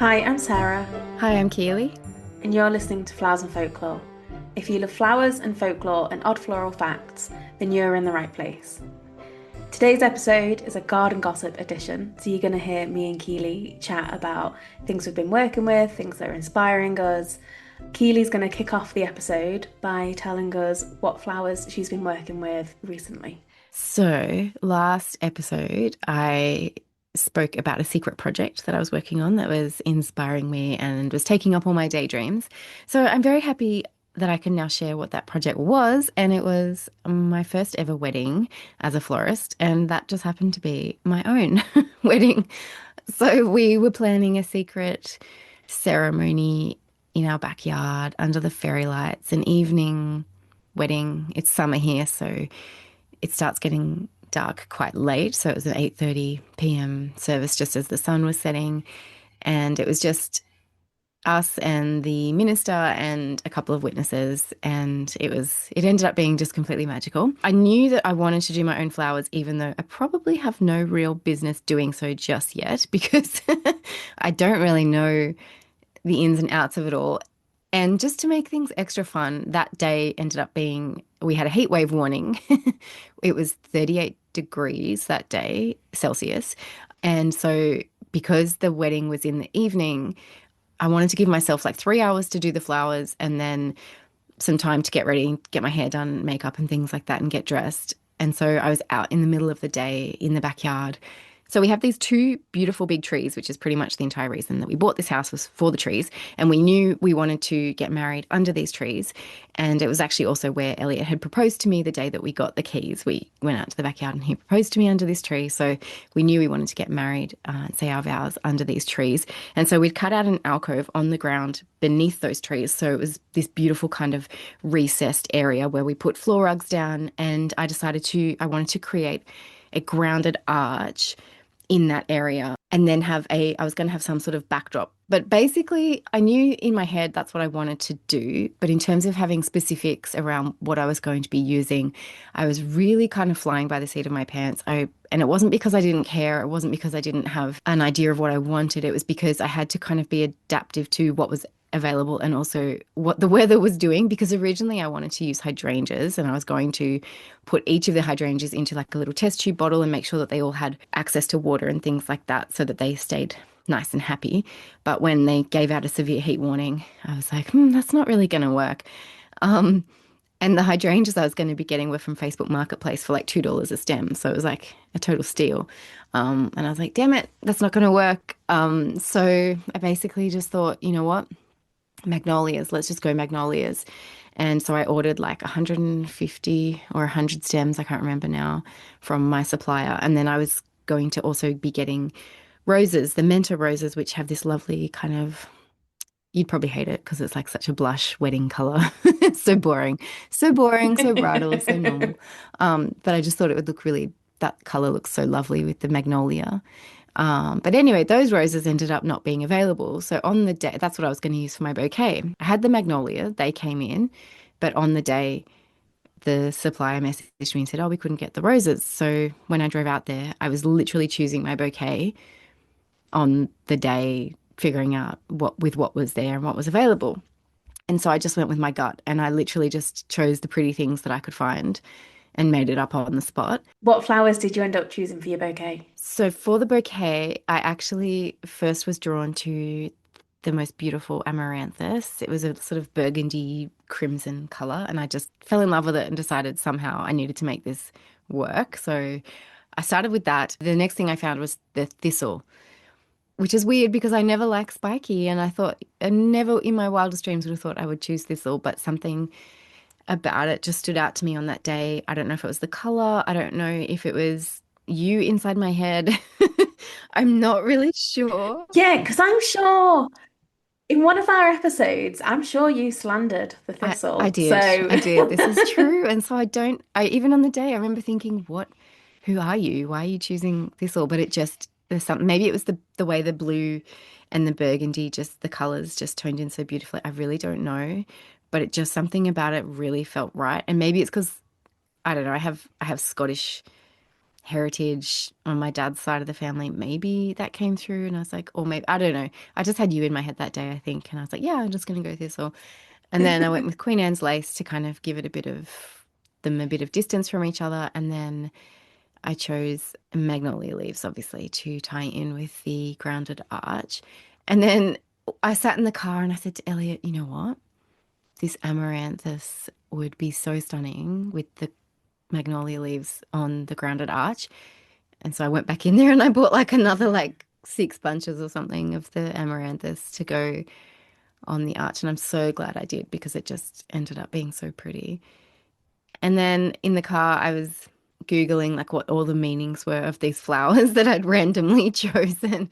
Hi, I'm Sarah, Hi, I'm Keeley. and you're listening to Flowers and Folklore. If you love flowers and folklore and odd floral facts, then you're in the right place. Today's episode is a garden gossip edition, so you're going to hear me and Keeley chat about things we've been working with, things that are inspiring us. Keeley's going to kick off the episode by telling us what flowers she's been working with recently. So, last episode, I spoke about a secret project that I was working on that was inspiring me and was taking up all my daydreams. So, I'm very happy that I can now share what that project was. And it was my first ever wedding as a florist. And that just happened to be my own wedding. So, we were planning a secret ceremony in our backyard under the fairy lights, an evening wedding. It's summer here, so it starts getting dark quite late. So it was an 8:30 p.m. service just as the sun was setting. And it was just us and the minister and a couple of witnesses. And it ended up being just completely magical. I knew that I wanted to do my own flowers, even though I probably have no real business doing so just yet because I don't really know the ins and outs of it all. And just to make things extra fun, that day ended up being we had a heat wave warning. It was 38 degrees that day, Celsius. And so, because the wedding was in the evening, I wanted to give myself like 3 hours to do the flowers and then some time to get ready, get my hair done, makeup, and things like that, and get dressed. And so, I was out in the middle of the day in the backyard. So we have these two beautiful big trees, which is pretty much the entire reason that we bought this house was for the trees. And we knew we wanted to get married under these trees. And it was actually also where Elliot had proposed to me the day that we got the keys. We went out to the backyard and he proposed to me under this tree. So we knew we wanted to get married and say our vows under these trees. And so we'd cut out an alcove on the ground beneath those trees. So it was this beautiful kind of recessed area where we put floor rugs down. And I wanted to create a grounded arch in that area and then I was going to have some sort of backdrop. But basically, I knew in my head that's what I wanted to do. But in terms of having specifics around what I was going to be using, I was really kind of flying by the seat of my pants. And it wasn't because I didn't care. It wasn't because I didn't have an idea of what I wanted. It was because I had to kind of be adaptive to what was available and also what the weather was doing, because originally I wanted to use hydrangeas and I was going to put each of the hydrangeas into like a little test tube bottle and make sure that they all had access to water and things like that so that they stayed nice and happy. But when they gave out a severe heat warning, I was like, that's not really going to work. Um, and the hydrangeas I was going to be getting were from Facebook Marketplace for like $2 a stem. So it was like a total steal. And I was like, damn it, that's not going to work. So I basically just thought, you know what? Magnolias, let's just go magnolias. And so I ordered like 150 or 100 stems, I can't remember now, from my supplier. And then I was going to also be getting roses, the menta roses, which have this lovely kind of, you'd probably hate it because it's like such a blush wedding color. It's so boring, so bridal, so normal. But I just thought it would look really, that color looks so lovely with the magnolia. But anyway, those roses ended up not being available. So on the day, that's what I was going to use for my bouquet. I had the magnolia, they came in, but on the day, the supplier messaged me and said, oh, we couldn't get the roses. So when I drove out there, I was literally choosing my bouquet on the day, figuring out what was there and what was available. And so I just went with my gut and I literally just chose the pretty things that I could find and made it up on the spot. What flowers did you end up choosing for your bouquet? So for the bouquet, I actually first was drawn to the most beautiful amaranthus. It was a sort of burgundy crimson color, and I just fell in love with it and decided somehow I needed to make this work. So I started with that. The next thing I found was the thistle, which is weird because I never liked spiky, and I never in my wildest dreams would have thought I would choose thistle, but something about it just stood out to me on that day. I don't know if it was the color. I don't know if it was you inside my head. I'm not really sure. Yeah, because I'm sure in one of our episodes, I'm sure you slandered the I thistle. So, did. I did. This is true. And so even on the day, I remember thinking, who are you? Why are you choosing thistle? But there's something, maybe it was the way the blue and the burgundy, just the colors just toned in so beautifully. I really don't know. But something about it really felt right. And maybe it's because, I don't know, I have Scottish heritage on my dad's side of the family. Maybe that came through, and I was like, or maybe, I don't know. I just had you in my head that day, I think. And I was like, yeah, I'm just going to go thistle. And then I went with Queen Anne's lace to kind of give it a bit of distance from each other. And then I chose magnolia leaves, obviously, to tie in with the grounded arch. And then I sat in the car and I said to Elliot, you know what? This amaranthus would be so stunning with the magnolia leaves on the grounded arch. And so I went back in there and I bought like another like 6 bunches or something of the amaranthus to go on the arch. And I'm so glad I did because it just ended up being so pretty. And then in the car, I was Googling like what all the meanings were of these flowers that I'd randomly chosen.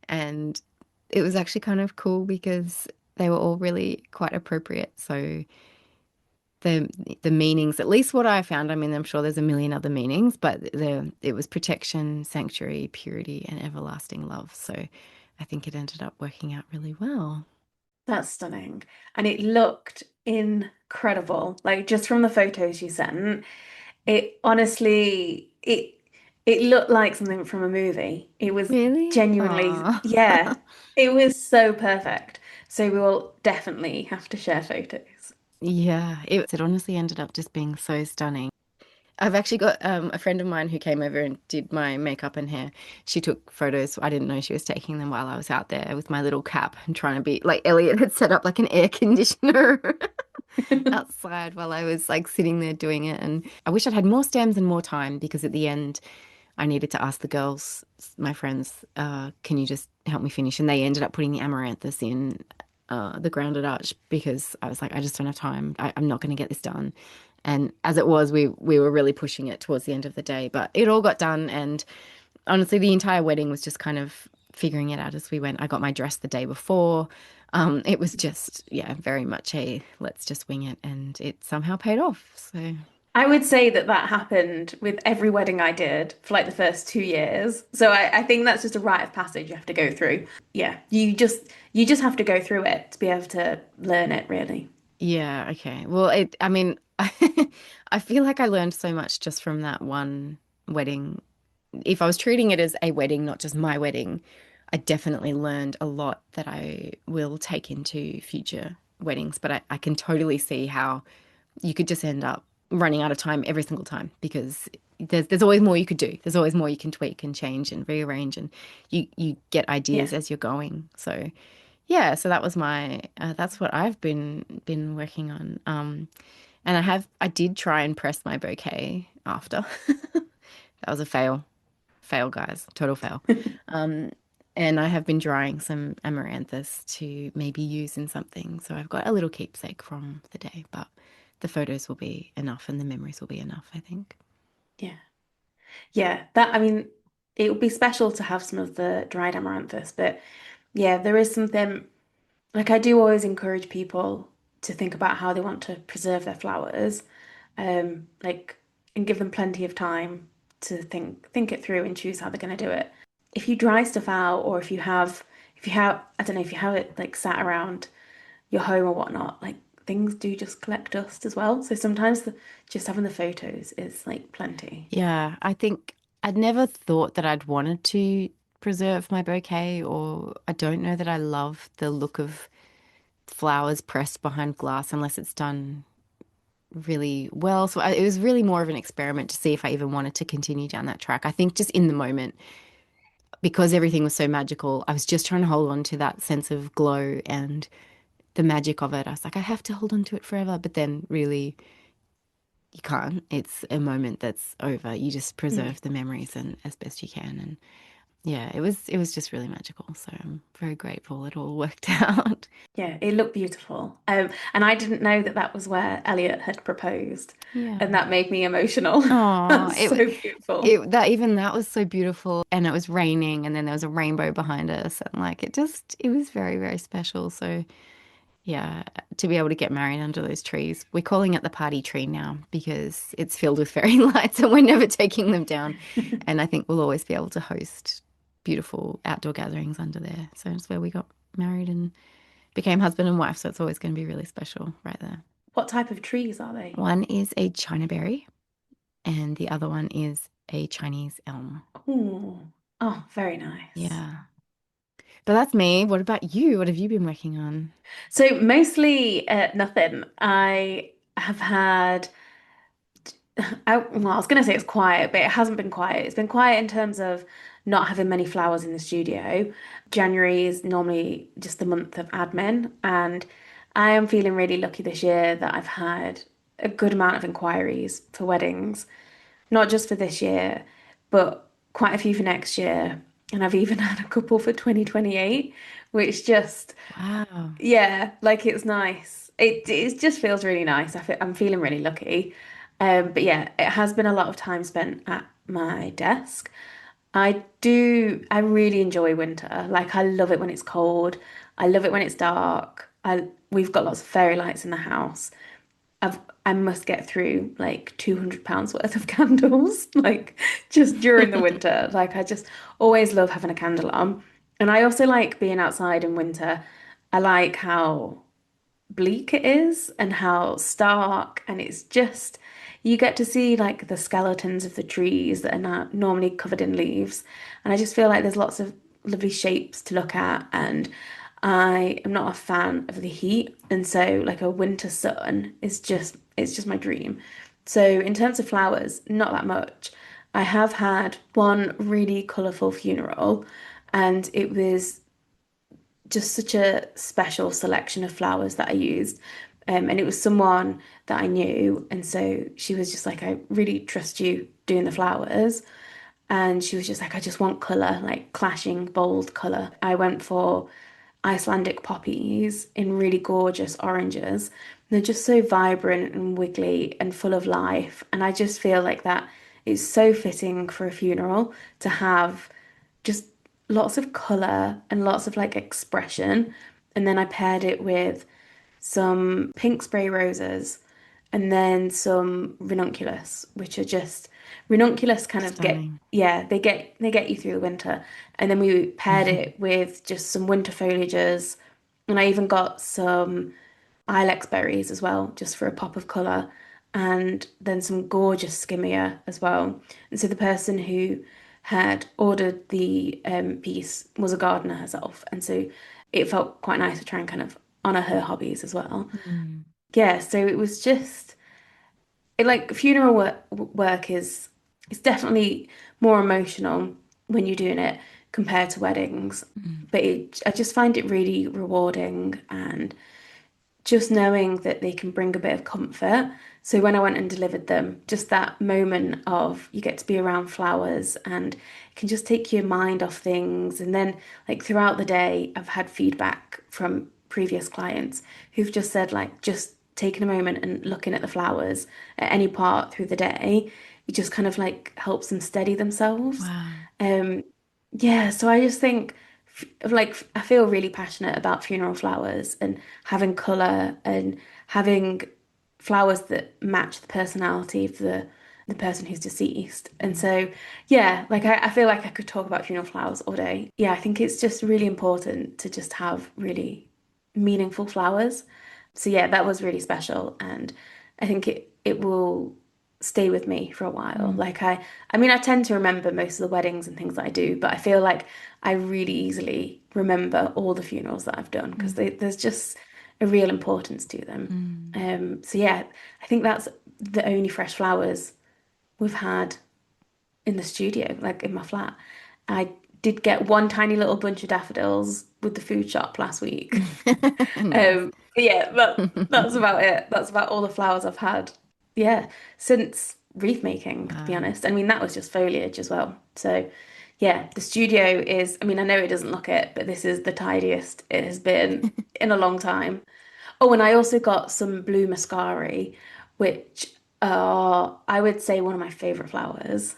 And it was actually kind of cool because they were all really quite appropriate. So the the meanings, at least what I found, I mean, I'm sure there's a million other meanings, but it was protection, sanctuary, purity, and everlasting love. So I think it ended up working out really well. That's stunning. And it looked incredible. Like just from the photos you sent, it honestly it looked like something from a movie. It was Really? genuinely, Aw. yeah, it was so perfect. So we will definitely have to share photos. Yeah, it honestly ended up just being so stunning. I've actually got a friend of mine who came over and did my makeup and hair. She took photos. I didn't know she was taking them while I was out there with my little cap and trying to be like Elliot had set up like an air conditioner outside while I was like sitting there doing it. And I wish I'd had more stems and more time because at the end I needed to ask the girls, my friends, can you just help me finish? And they ended up putting the amaranthus in the grounded arch because I was like, I just don't have time. I'm not going to get this done. And as it was, we were really pushing it towards the end of the day, but it all got done. And honestly, the entire wedding was just kind of figuring it out as we went. I got my dress the day before. It was just, yeah, very much a let's just wing it, and it somehow paid off. So I would say that that happened with every wedding I did for like the first 2 years. So I think that's just a rite of passage you have to go through. Yeah, you just have to go through it to be able to learn it, really. yeah, okay. Well, I mean, I feel like I learned so much just from that one wedding. If I was treating it as a wedding, not just my wedding, I definitely learned a lot that I will take into future weddings. But I can totally see how you could just end up running out of time every single time because there's always more you could do. There's always more you can tweak and change and rearrange, and you get ideas Yeah. as you're going. So yeah, so that was my that's what I've been working on. And I did try and press my bouquet after. That was a fail. Fail, guys. Total fail. Um, and I have been drying some amaranthus to maybe use in something. So I've got a little keepsake from the day, but the photos will be enough and the memories will be enough, I think. Yeah. Yeah, that I mean, it would be special to have some of the dried amaranthus, but yeah, there is something like I do always encourage people to think about how they want to preserve their flowers, like and give them plenty of time to think it through and choose how they're going to do it. If you dry stuff out, or if you have I don't know if you have it like sat around your home or whatnot, like things do just collect dust as well. So sometimes just having the photos is like plenty. Yeah, I think I'd never thought that I'd wanted to preserve my bouquet, or I don't know that I love the look of flowers pressed behind glass unless it's done really well. So it was really more of an experiment to see if I even wanted to continue down that track. I think just in the moment, because everything was so magical, I was just trying to hold on to that sense of glow and the magic of it. I was like, I have to hold on to it forever. But then really, you can't. It's a moment that's over. You just Mm. preserve the memories and as best you can. And yeah, it was just really magical. So I'm very grateful it all worked out. Yeah, it looked beautiful. And I didn't know that that was where Elliot had proposed, and Yeah. that made me emotional. Oh, That's so beautiful. that was so beautiful, and it was raining, and then there was a rainbow behind us, and like it was very, very special. So yeah, to be able to get married under those trees. We're calling it the party tree now because it's filled with fairy lights and we're never taking them down. And I think we'll always be able to host beautiful outdoor gatherings under there. So it's where we got married and became husband and wife. So it's always going to be really special right there. What type of trees are they? One is a China berry and the other one is a Chinese elm. Ooh. Oh, very nice. Yeah. But that's me. What about you? What have you been working on? So mostly nothing. I have had I was going to say it's quiet, but it hasn't been quiet. It's been quiet in terms of not having many flowers in the studio. January is normally just the month of admin, and I am feeling really lucky this year that I've had a good amount of inquiries for weddings, not just for this year, but quite a few for next year. And I've even had a couple for 2028, which just Wow. yeah, like it's nice. It just feels really nice. I'm feeling really lucky. But yeah, it has been a lot of time spent at my desk. I really enjoy winter. Like I love it when it's cold. I love it when it's dark. We've got lots of fairy lights in the house. I must get through like £200 worth of candles, like just during the winter. Like I just always love having a candle on. And I also like being outside in winter. I like how bleak it is and how stark, and it's just you get to see like the skeletons of the trees that are not normally covered in leaves, and I just feel like there's lots of lovely shapes to look at, and I am not a fan of the heat, and so like a winter sun is just it's just my dream. So in terms of flowers, not that much. I have had one really colourful funeral, and it was just such a special selection of flowers that I used. And it was someone that I knew. And so she was just like, I really trust you doing the flowers. And she was just like, I just want colour, like clashing, bold colour. I went for Icelandic poppies in really gorgeous oranges. They're just so vibrant and wiggly and full of life. And I just feel like that is so fitting for a funeral to have just lots of colour and lots of like expression. And then I paired it with some pink spray roses and then some ranunculus, which are just ranunculus kind of get Stunning. yeah, they get you through the winter. And then we paired it with just some winter foliages. And I even got some ilex berries as well, just for a pop of colour, and then some gorgeous skimmia as well. And so the person who had ordered the piece was a gardener herself, and so it felt quite nice to try and kind of honour her hobbies as well. Mm, Yeah, so it was just like funeral work is it's definitely more emotional when you're doing it compared to weddings, mm. but I just find it really rewarding and just knowing that they can bring a bit of comfort. So when I went and delivered them, just that moment of you get to be around flowers and it can just take your mind off things. And then like throughout the day, I've had feedback from previous clients who've just said like just taking a moment and looking at the flowers at any part through the day, it just kind of like helps them steady themselves. Wow. Um, yeah, so I just think like I feel really passionate about funeral flowers and having colour and having flowers that match the personality of the person who's deceased. And Mm, so yeah, like I feel like I could talk about funeral flowers all day. Yeah, I think it's just really important to just have really meaningful flowers. So yeah, that was really special, and I think it will stay with me for a while. mm, Like I mean I tend to remember most of the weddings and things that I do, but I feel like I really easily remember all the funerals that I've done because mm, there's just a real importance to them. mm. So yeah, I think that's the only fresh flowers we've had in the studio, like in my flat. I did get one tiny little bunch of daffodils with the food shop last week. Nice. But yeah, that's about it. That's about all the flowers I've had. Yeah, since wreath making, to be Wow. honest. I mean, that was just foliage as well. So yeah, the studio is, I mean, I know it doesn't look it, but this is the tidiest it has been in a long time. Oh, and I also got some blue mascari, which are, I would say, one of my favorite flowers.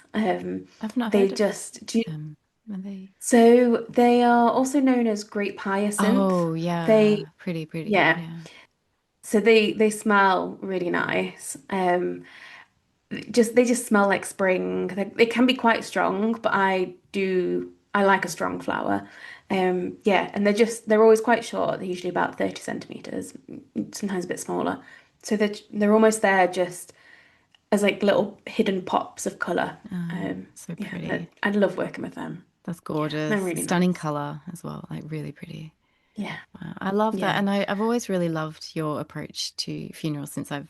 I've not They heard of just, do you, them. Are they? so they are also known as grape hyacinth. Oh, They, yeah. Pretty, pretty. yeah. Yeah. So they smell really nice. Just they just smell like spring. They can be quite strong, but I like a strong flower. Yeah, and they're always quite short. They're usually about 30 centimeters, sometimes a bit smaller. So they're almost there just as like little hidden pops of colour. Oh, so Yeah, pretty. I love working with them. That's They're gorgeous. really Stunning nice. color as well, like really pretty. Yeah, Wow, I love that. yeah. And I've always really loved your approach to funerals since I've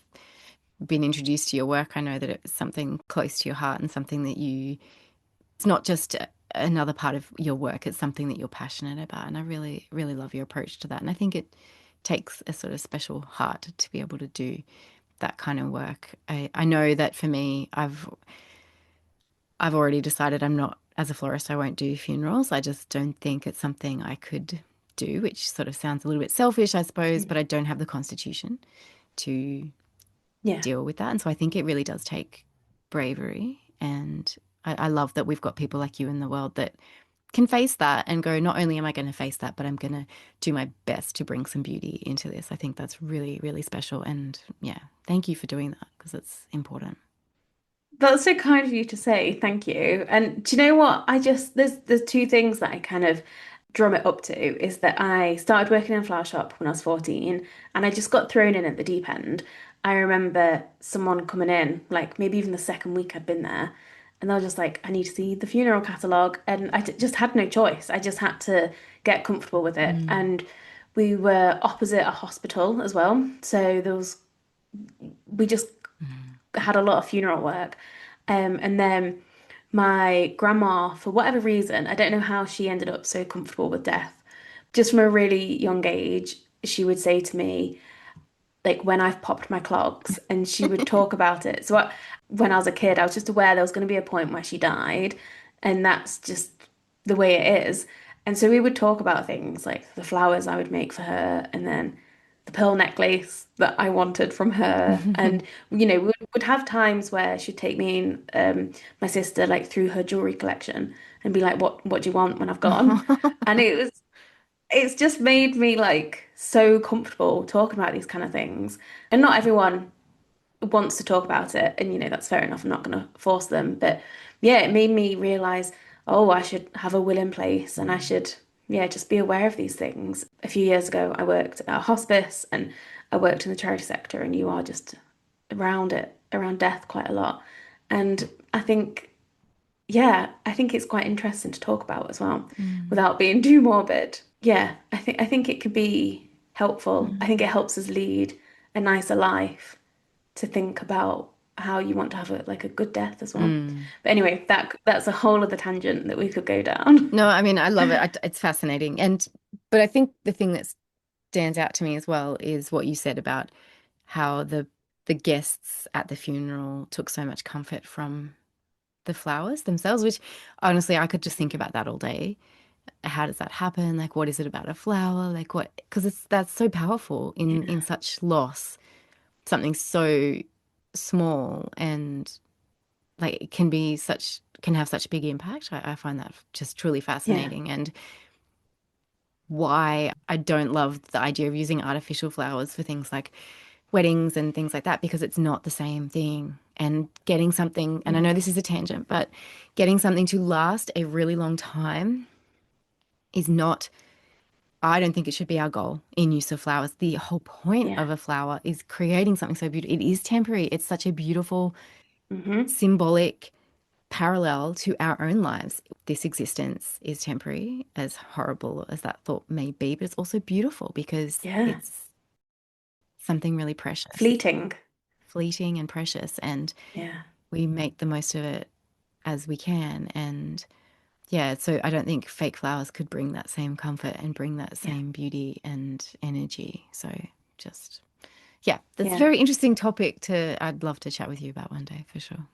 been introduced to your work. I know that it's something close to your heart and something that it's not just another part of your work, it's something that you're passionate about. And I really, really love your approach to that. And I think it takes a sort of special heart to be able to do that kind of work. I know that for me, I've already decided I'm not, as a florist, I won't do funerals. I just don't think it's something I could do, which sort of sounds a little bit selfish, I suppose, but Mm. I don't have the constitution to Yeah. deal with that. And so I think it really does take bravery. And I love that we've got people like you in the world that can face that and go, not only am I going to face that, but I'm going to do my best to bring some beauty into this. I think that's really, really special. And yeah, thank you for doing that because it's important. That's so kind of you to say. Thank you. And do you know what? There's two things that I kind of drum it up to is that I started working in a flower shop when I was 14 and I just got thrown in at the deep end. I remember someone coming in, like maybe even the second week I'd been there, and they were just like, I need to see the funeral catalogue. And just had no choice. I just had to get comfortable with it. Mm. And we were opposite a hospital as well. So we just Mm. had a lot of funeral work. And then my grandma, for whatever reason, I don't know how she ended up so comfortable with death. Just from a really young age, she would say to me, like when I've popped my clogs, and she would talk about it. When I was a kid, I was just aware there was going to be a point where she died, and that's just the way it is. And so we would talk about things like the flowers I would make for her, and then the pearl necklace that I wanted from her. And we would have times where she'd take me and my sister like through her jewelry collection and be like, "What do you want when I've gone?" And it's just made me like so comfortable talking about these kind of things. And not everyone wants to talk about it, and that's fair enough. I'm not going to force them, but yeah, it made me realize, oh, I should have a will in place, and I should, yeah, just be aware of these things. A few years ago, I worked at a hospice, and I worked in the charity sector, and you are just around death quite a lot. And I think, yeah, I think it's quite interesting to talk about as well, Mm. without being too morbid. Yeah, I think it could be helpful. I think it Mm. helps us lead a nicer life to think about how you want to have a good death as well. Mm. But anyway, that's a whole other tangent that we could go down. No, I mean, I love it. It's fascinating. But I think the thing that stands out to me as well is what you said about how the guests at the funeral took so much comfort from the flowers themselves, which honestly, I could just think about that all day. How does that happen? Like, what is it about a flower? Like, what? Because that's so powerful in Yeah. such loss, something so small and like it can have such big impact. I find that just truly Yeah. fascinating and why I don't love the idea of using artificial flowers for things like weddings and things like that because it's not the same thing. And getting something, and I know Mm. this is a tangent, but getting something to last a really long time is not, I don't think it should be our goal in use of flowers. The whole point Yeah. of a flower is creating something so beautiful. It is temporary. It's such a beautiful, Hmm. symbolic parallel to our own lives. This existence is temporary, as horrible as that thought may be, but it's also beautiful because Yeah. it's something really precious, Fleeting. fleeting and precious, and Yeah. we make the most of it as we can. And yeah, so I don't think fake flowers could bring that same comfort and bring that Yeah. same beauty and energy. So just, yeah, that's a Yeah. very interesting topic I'd love to chat with you about one day for sure.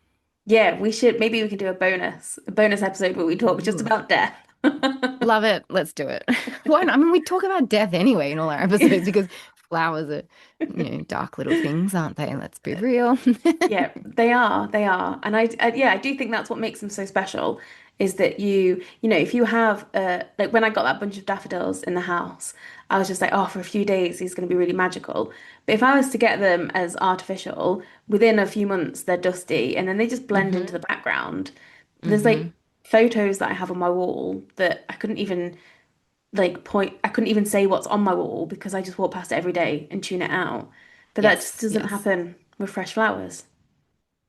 Yeah, maybe we could do a bonus episode where we talk just Ooh. about death. Love it. Let's do it. Why not? I mean, we talk about death anyway in all our episodes because flowers are, dark little things, aren't they? Let's be real. Yeah, they are. They are. And yeah, I do think that's what makes them so special is that if you have like when I got that bunch of daffodils in the house, I was just like, oh, for a few days, he's going to be really magical. But if I was to get them as artificial, within a few months, they're dusty and then they just blend into Hmm. the background. There's Hmm. like photos that I have on my wall that I couldn't even I couldn't even say what's on my wall because I just walk past it every day and tune it out. But that just Yes, doesn't yes. happen with fresh flowers.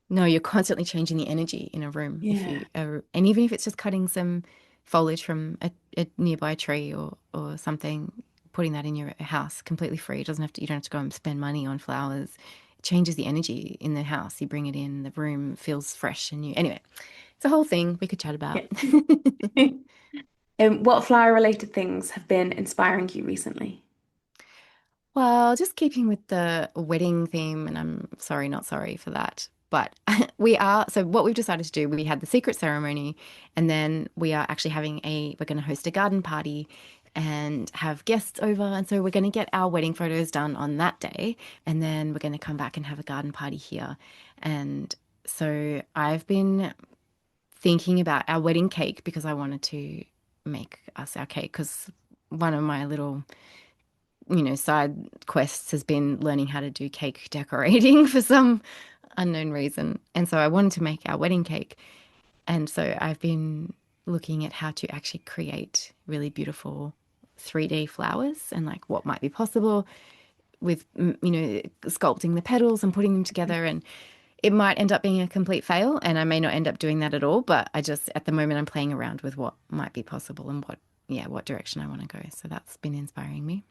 No, you're constantly changing the energy in a room if Yeah. you are, and even if it's just cutting some foliage from a nearby tree or something, putting that in your house completely free. It doesn't have to, you don't have to go and spend money on flowers. It changes the energy in the house. You bring it in, the room feels fresh and new. Anyway, it's a whole thing we could chat about. Yeah. What flower related things have been inspiring you recently? Well, just keeping with the wedding theme, and I'm sorry, not sorry for that. But so what we've decided to do, we had the secret ceremony, and then we are actually we're going to host a garden party and have guests over. And so we're going to get our wedding photos done on that day, and then we're going to come back and have a garden party here. And so I've been thinking about our wedding cake because I wanted to make us our cake because one of my little side quests has been learning how to do cake decorating for some unknown reason. And so I wanted to make our wedding cake. And so I've been looking at how to actually create really beautiful 3D flowers and like what might be possible with, sculpting the petals and putting them together. And it might end up being a complete fail. And I may not end up doing that at all. But at the moment, I'm playing around with what might be possible and what direction I want to go. So that's been inspiring me.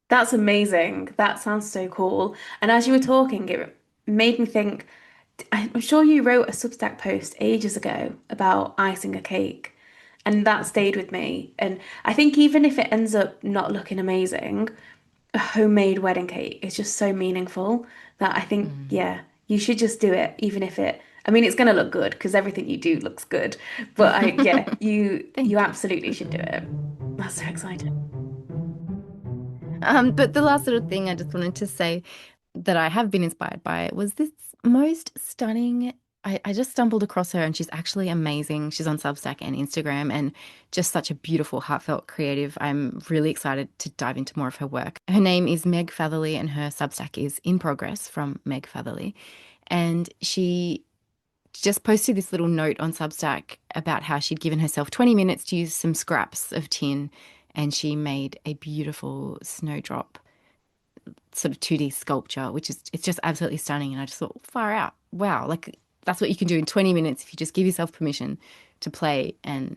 That's amazing. That sounds so cool. And as you were talking, it made me think, I'm sure you wrote a Substack post ages ago about icing a cake, and that stayed with me. And I think even if it ends up not looking amazing, a homemade wedding cake is just so meaningful that I think, Mm. yeah, you should just do it, even if I mean, it's going to look good because everything you do looks good. But yeah, you Thank you. absolutely should do it. That's so exciting. But the last little thing I just wanted to say that I have been inspired by was this most stunning. I just stumbled across her and she's actually amazing. She's on Substack and Instagram and just such a beautiful, heartfelt creative. I'm really excited to dive into more of her work. Her name is Meg Fatherly and her Substack is In Progress from Meg Fatherly. And she just posted this little note on Substack about how she'd given herself 20 minutes to use some scraps of tin and she made a beautiful snowdrop sort of 2D sculpture, it's just absolutely stunning. And I just thought, far out. Wow, like that's what you can do in 20 minutes if you just give yourself permission to play and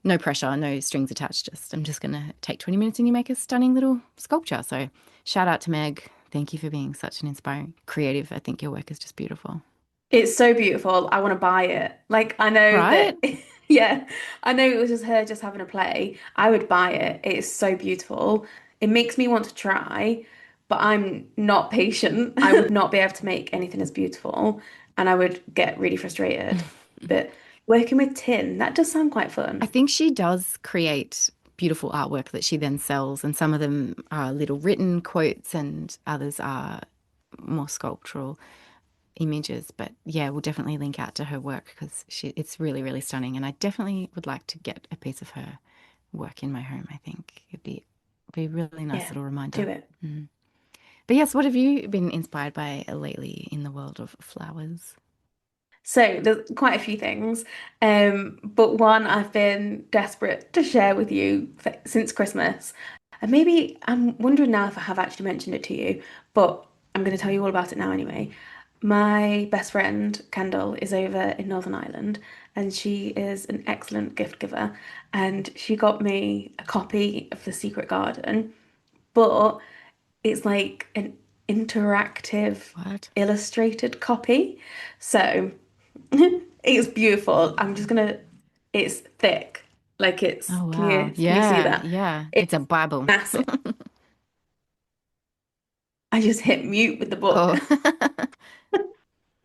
no pressure, no strings attached. I'm just gonna take 20 minutes and you make a stunning little sculpture. So shout out to Meg. Thank you for being such an inspiring creative. I think your work is just beautiful. It's so beautiful. I want to buy it. Like, I know that, Right? yeah, I know it was just her just having a play. I would buy it. It is so beautiful. It makes me want to try, but I'm not patient. I would not be able to make anything as beautiful, and I would get really frustrated. But working with tin, that does sound quite I fun. think she does create beautiful artwork that she then sells, and some of them are little written quotes, and others are more sculptural images. But yeah, we'll definitely link out to her work because it's really, really stunning. And I definitely would like to get a piece of her work in my home. I think it'd be a really nice Yeah, little do reminder. it. Mm. But yes, what have you been inspired by lately in the world of flowers? So there's quite a few things, but one I've been desperate to share with you since Christmas. And maybe I'm wondering now if I have actually mentioned it to you, but I'm going to tell you all about it now anyway. My best friend, Kendall, is over in Northern Ireland and she is an excellent gift giver. And she got me a copy of The Secret Garden, but it's like an interactive What? illustrated copy. So it's beautiful. It's thick. Like Oh can wow. you see Yeah, that? yeah. It's a It's Bible. massive. I just hit mute with the book. Oh.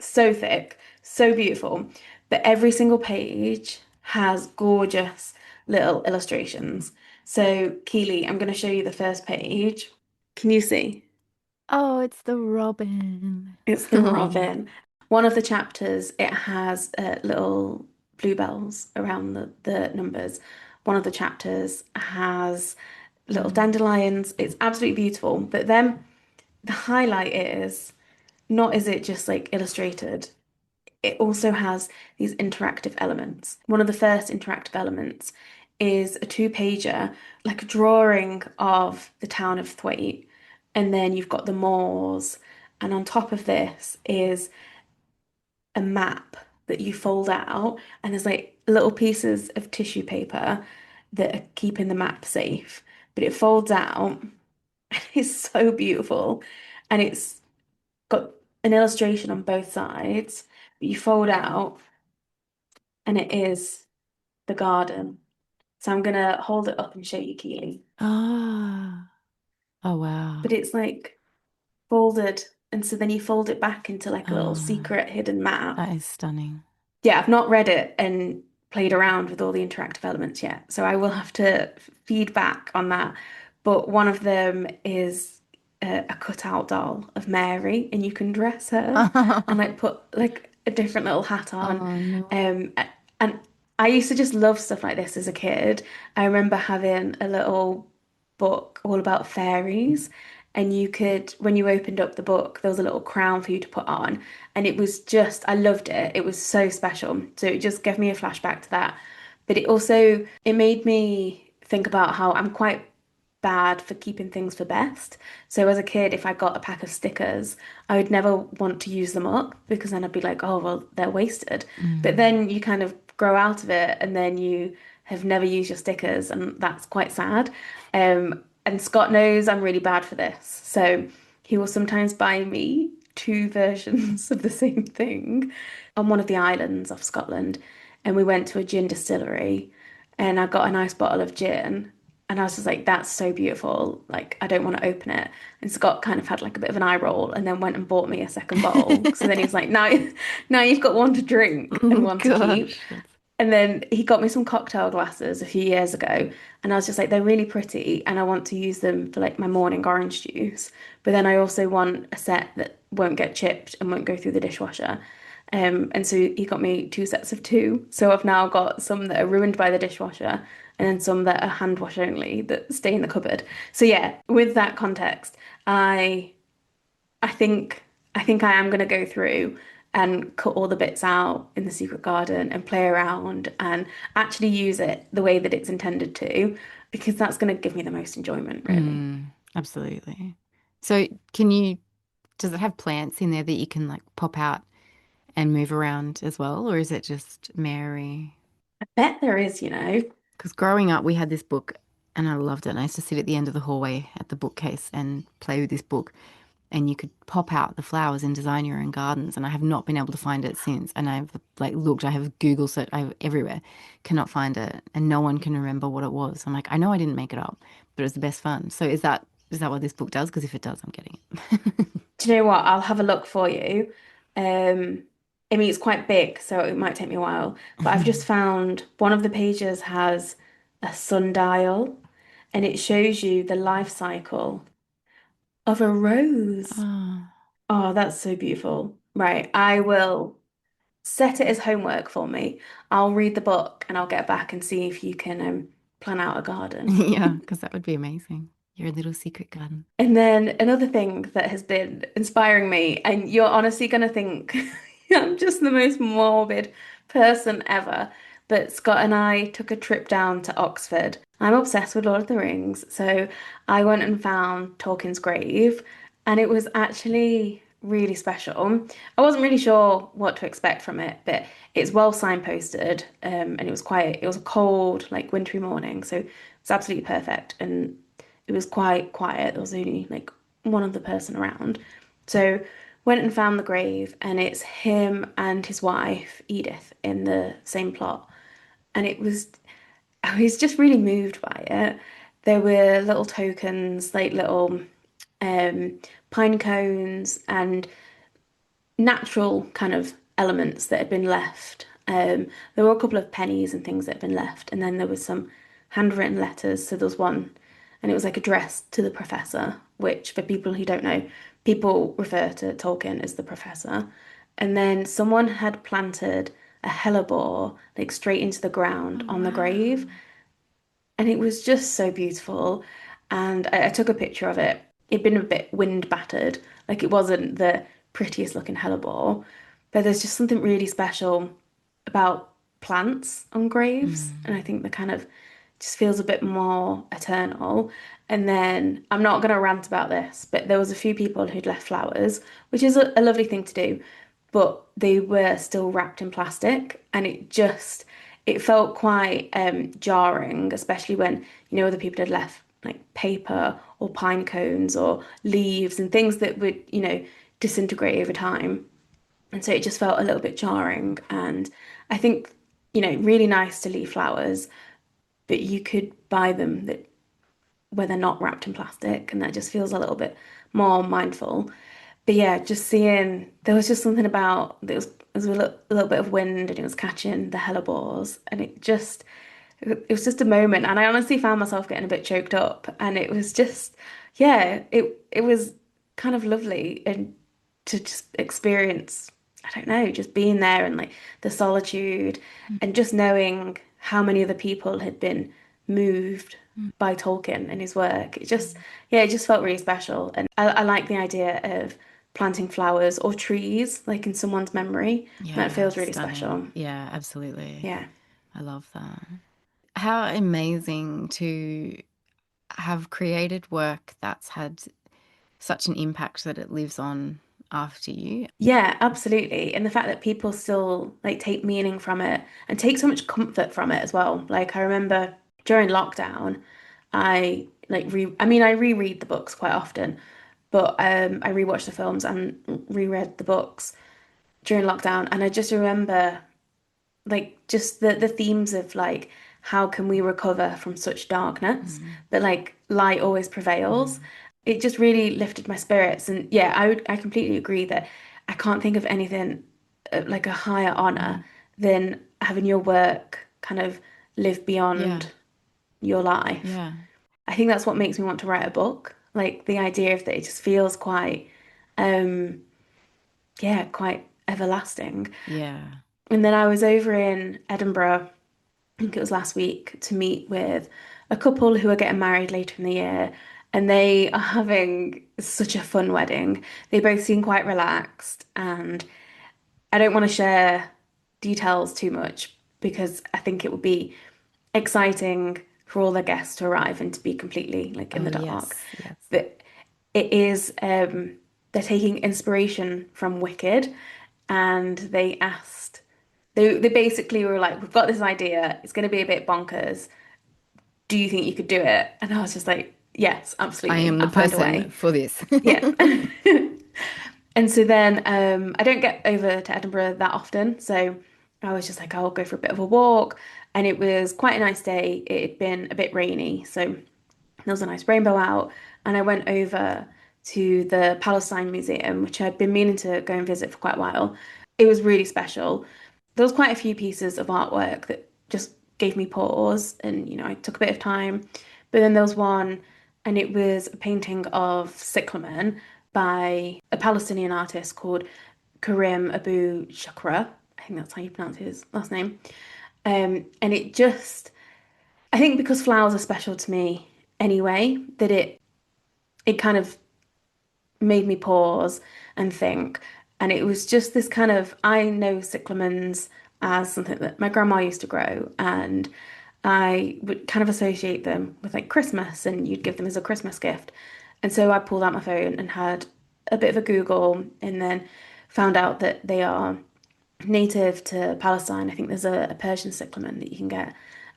So thick, so beautiful. But every single page has gorgeous little illustrations. So, Keeley, I'm going to show you the first page. Can you see? Oh, it's the robin. It's the Oh. robin. One of the chapters, it has little bluebells around the numbers. One of the chapters has little Mm. dandelions. It's absolutely beautiful. But then the highlight is not is it just like illustrated, it also has these interactive elements. One of the first interactive elements is a two-pager, like a drawing of the town of Thwaite. And then you've got the moors. And on top of this is a map that you fold out, and there's like little pieces of tissue paper that are keeping the map safe. But it folds out, and it's so beautiful, and it's got an illustration on both sides. But you fold out, and it is the garden. So I'm gonna hold it up and show you, Keeley. Ah, oh wow. But it's like folded, and so then you fold it back into like a little Oh, secret hidden map. that is stunning. Yeah, I've not read it and played around with all the interactive elements yet, so I will have to feedback on that. But one of them is a cutout doll of Mary, and you can dress her and like put like a different little hat on. Oh no. And I used to just love stuff like this as a kid. I remember having a little book all about fairies. And you could, when you opened up the book, there was a little crown for you to put on. And it was just, I loved it. It was so special. So it just gave me a flashback to that. But it also, it made me think about how I'm quite bad for keeping things for best. So as a kid, if I got a pack of stickers, I would never want to use them up because then I'd be like, oh, well, they're wasted. But Mm. then you kind of grow out of it and then you have never used your stickers, and that's quite sad. And Scott knows I'm really bad for this. So he will sometimes buy me two versions of the same thing on one of the islands off Scotland. And we went to a gin distillery and I got a nice bottle of gin. And I was just like, that's so beautiful. Like, I don't want to open it. And Scott kind of had like a bit of an eye roll and then went and bought me a second bottle. So then he was like, now you've got one to drink and Oh one to keep. gosh. That's... And then he got me some cocktail glasses a few years ago, and I was just like, they're really pretty, and I want to use them for like my morning orange juice. But then I also want a set that won't get chipped and won't go through the dishwasher. And so he got me two sets of two. So I've now got some that are ruined by the dishwasher, and then some that are hand wash only that stay in the cupboard. So yeah, with that context, I I think I think I am going to go through and cut all the bits out in the secret garden and play around and actually use it the way that it's intended to, because that's going to give me the most enjoyment, really. Absolutely. So does it have plants in there that you can like pop out and move around as well, or is it just Mary? I bet there is. Because growing up, we had this book and I loved it. And I used to sit at the end of the hallway at the bookcase and play with this book. And you could pop out the flowers and design your own gardens. And I have not been able to find it since. And I've like looked, I have Google search, I have everywhere, cannot find it, and no one can remember what it was. I'm like, I know I didn't make it up, but it was the best fun. So is that what this book does? Because if it does, I'm getting it. Do you know what? I'll have a look for you. Um, I mean, it's quite big, so it might take me a while, but I've just found one of the pages has a sundial and it shows you the life cycle of a rose. Oh, Oh, that's so beautiful. Right, I will set it as homework for me. I'll read the book and I'll get back and see if you can plan out a garden. yeah, because that would be amazing. Your little secret garden. And then another thing that has been inspiring me, and you're honestly going to think I'm just the most morbid person ever, but Scott and I took a trip down to Oxford. I'm obsessed with Lord of the Rings, so I went and found Tolkien's grave, and it was actually really special. I wasn't really sure what to expect from it, but it's well signposted, and it was quiet. It was a cold, like wintry morning, so it's absolutely perfect. And it was quite quiet. There was only like one other person around. So went and found the grave, and it's him and his wife, Edith, in the same plot. And I was just really moved by it. There were little tokens, like little um, pine cones and natural kind of elements that had been left. There were a couple of pennies and things that had been left, and then there was some handwritten letters. So there was one, and it was like addressed to the professor, which for people who don't know, people refer to Tolkien as the professor. And then someone had planted a hellebore like straight into the ground Oh, on the wow. grave, and it was just so beautiful. And I took a picture of it. It'd been a bit wind battered, like it wasn't the prettiest looking hellebore, but there's just something really special about plants on graves, and I Mm. think the kind of just feels a bit more eternal. And then I'm not going to rant about this, but there was a few people who'd left flowers, which is a lovely thing to do. but they were still wrapped in plastic, and it felt quite jarring, especially when other people had left like paper or pine cones or leaves and things that would disintegrate over time. And so it just felt a little bit jarring. And I think, really nice to leave flowers, but you could buy them that where they're not wrapped in plastic, and that just feels a little bit more mindful. But yeah, just seeing there was just something about there was a little bit of wind and it was catching the hellebores, and it was just a moment, and I honestly found myself getting a bit choked up, and it was just yeah, it was kind of lovely and to just experience, I don't know, just being there and like the solitude and just knowing how many other people had been moved by Tolkien and his work. Yeah, it just felt really special. And I like the idea of planting flowers or trees like in someone's memory. That Yeah, feels really stunning. special. Yeah, absolutely. Yeah. I love that. How amazing to have created work that's had such an impact that it lives on after you. Yeah, absolutely. And the fact that people still like take meaning from it and take so much comfort from it as well. Like I remember during lockdown, I reread the books quite often, but I rewatched the films and reread the books during lockdown, and I just remember like just the themes of like how can we recover from such darkness, Mm, but like light always prevails. mm. It just really lifted my spirits, and yeah, I completely agree that I can't think of anything like a higher honor Mm. than having your work kind of live Yeah, beyond your life. yeah, I think that's what makes me want to write a book. Like the idea of that it just feels quite um yeah, quite everlasting. yeah. And then I was over in Edinburgh, I think it was last week, to meet with a couple who are getting married later in the year. And they are having such a fun wedding. They both seem quite relaxed. And I don't want to share details too much because I think it would be exciting for all the guests to arrive and to be completely like in Oh, the dark. yes, yes. But it is, they're taking inspiration from Wicked, and they basically were like, we've got this idea, it's going to be a bit bonkers. Do you think you could do it? And I was just like, yes, I absolutely. am the I'll find a person way. for this. Yeah. And so then I don't get over to Edinburgh that often. So I was just like, I'll go for a bit of a walk. And it was quite a nice day. It had been a bit rainy. So there was a nice rainbow out. And I went over to the Palestine Museum, which I'd been meaning to go and visit for quite a while. It was really special. There was quite a few pieces of artwork that just gave me pause, and I took a bit of time. But then there was one, and it was a painting of cyclamen by a Palestinian artist called Karim Abu Shakra. I think that's how you pronounce his last name. And I think because flowers are special to me anyway, that it kind of made me pause and think. And it was just this kind of, I know cyclamens as something that my grandma used to grow, and I would kind of associate them with like Christmas, and you'd give them as a Christmas gift. And so I pulled out my phone and had a bit of a Google, and then found out that they are native to Palestine. I think there's a Persian cyclamen that you can get.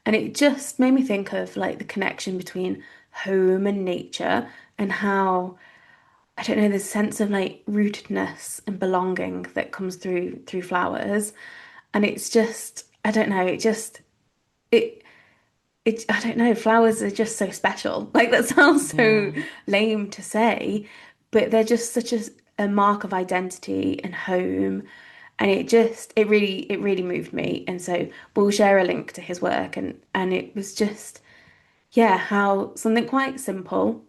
And it just made me think of like the connection between home and nature, and how I don't know, this sense of like rootedness and belonging that comes through flowers. And it's just, I don't know, it I don't know, flowers are just so special. Like that sounds so Yeah. lame to say, but they're just such a mark of identity and home. And it really moved me. And so we'll share a link to his work, and it was just yeah, how something quite simple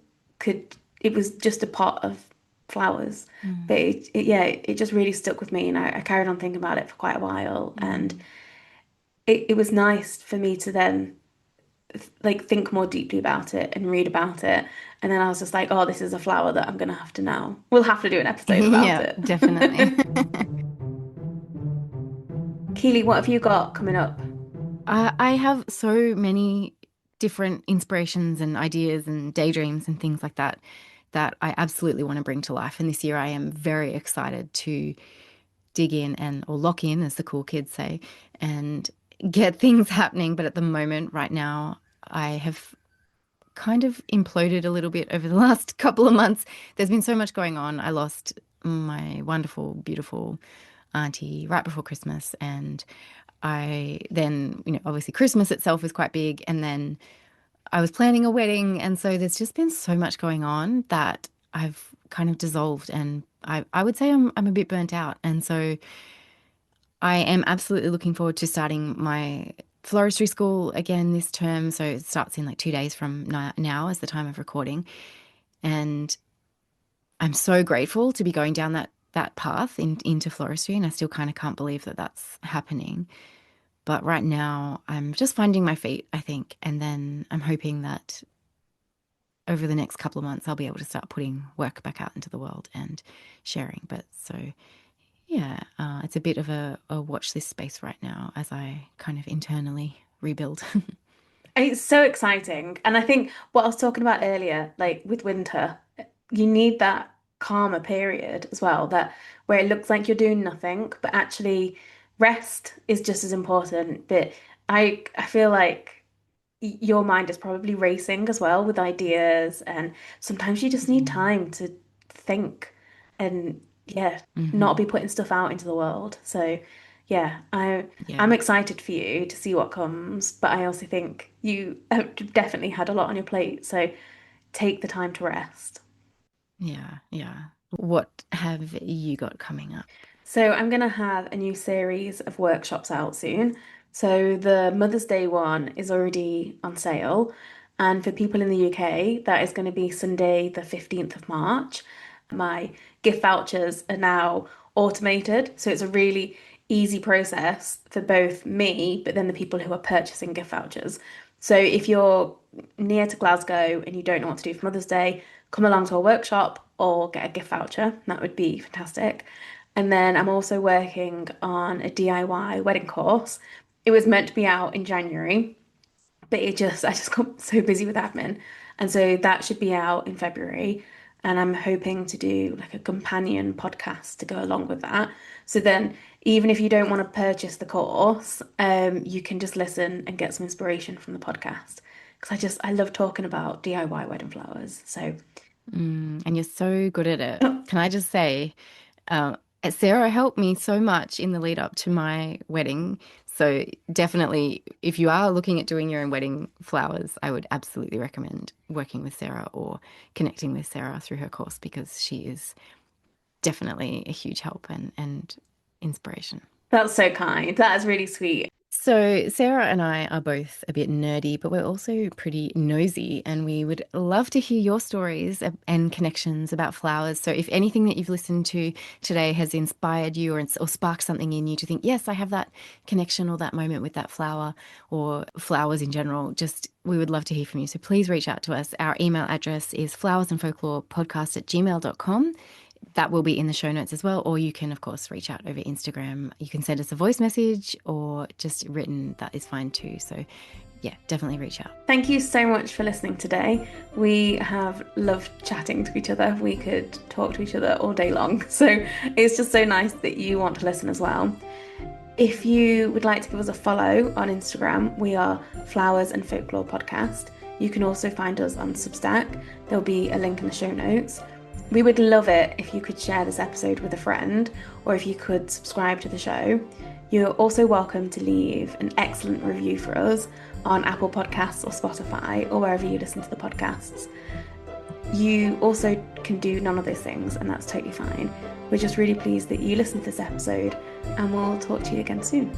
it was just a pot of flowers. But Mm, yeah, it just really stuck with me, and I carried on thinking about it for quite a while. And mm. it was nice for me to then like think more deeply about it and read about it. And then I was just like, oh, this is a flower that I'm gonna have to now. We'll have to do an episode about Yeah, it. definitely. Keeley, what have you got coming up? I have so many different inspirations and ideas and daydreams and things like that that I absolutely want to bring to life. And this year I am very excited to dig in and or lock in, as the cool kids say, and get things happening. But at the moment, right now, I have kind of imploded a little bit over the last couple of months. There's been so much going on. I lost my wonderful, beautiful auntie right before Christmas, and I then, obviously Christmas itself is quite big, and then I was planning a wedding, and so there's just been so much going on that I've kind of dissolved, and I would say I'm a bit burnt out, and so I am absolutely looking forward to starting my floristry school again this term. So it starts in like 2 days from now as the time of recording, and I'm so grateful to be going down that path into floristry, and I still kind of can't believe that that's happening. But right now, I'm just finding my feet, I think, and then I'm hoping that over the next couple of months, I'll be able to start putting work back out into the world and sharing. But so, yeah, it's a bit of a watch this space right now as I kind of internally rebuild. It's so exciting. And I think what I was talking about earlier, like with winter, you need that calmer period as well, that where it looks like you're doing nothing, but actually rest is just as important. But I feel like your mind is probably racing as well with ideas, and sometimes you just need time to think and yeah, not be putting stuff out into the world. So yeah, I'm Yeah, excited for you to see what comes, but I also think you have definitely had a lot on your plate, so take the time to rest. yeah, yeah. What have you got coming up? So I'm going to have a new series of workshops out soon. So the Mother's Day one is already on sale. And for people in the UK, that is going to be Sunday, the 15th of March. My gift vouchers are now automated. So it's a really easy process for both me, but then the people who are purchasing gift vouchers. So if you're near to Glasgow and you don't know what to do for Mother's Day, come along to a workshop or get a gift voucher. That would be fantastic. And then I'm also working on a DIY wedding course. It was meant to be out in January, but I just got so busy with admin. And so that should be out in February. And I'm hoping to do like a companion podcast to go along with that. So then, even if you don't want to purchase the course, you can just listen and get some inspiration from the podcast. Because I love talking about DIY wedding flowers. So, And you're so good at it. Can I just say, uh, Sarah helped me so much in the lead up to my wedding. So definitely, if you are looking at doing your own wedding flowers, I would absolutely recommend working with Sarah or connecting with Sarah through her course because she is definitely a huge help and inspiration. that's so kind. That is really sweet. So, Sarah and I are both a bit nerdy, but we're also pretty nosy, and we would love to hear your stories and connections about flowers. So, if anything that you've listened to today has inspired you or sparked something in you to think, yes, I have that connection or that moment with that flower or flowers in general, just we would love to hear from you. So, please reach out to us. Our email address is flowersandfolklorepodcast@gmail.com. That will be in the show notes as well. Or you can, of course, reach out over Instagram. You can send us a voice message or just written. That is fine too. So, yeah, definitely reach out. Thank you so much for listening today. We have loved chatting to each other. We could talk to each other all day long. So it's just so nice that you want to listen as well. If you would like to give us a follow on Instagram, we are Flowers and Folklore Podcast. You can also find us on Substack. There'll be a link in the show notes. We would love it if you could share this episode with a friend or if you could subscribe to the show. You're also welcome to leave an excellent review for us on Apple Podcasts or Spotify or wherever you listen to the podcasts. You also can do none of those things, and that's totally fine. We're just really pleased that you listened to this episode, and we'll talk to you again soon.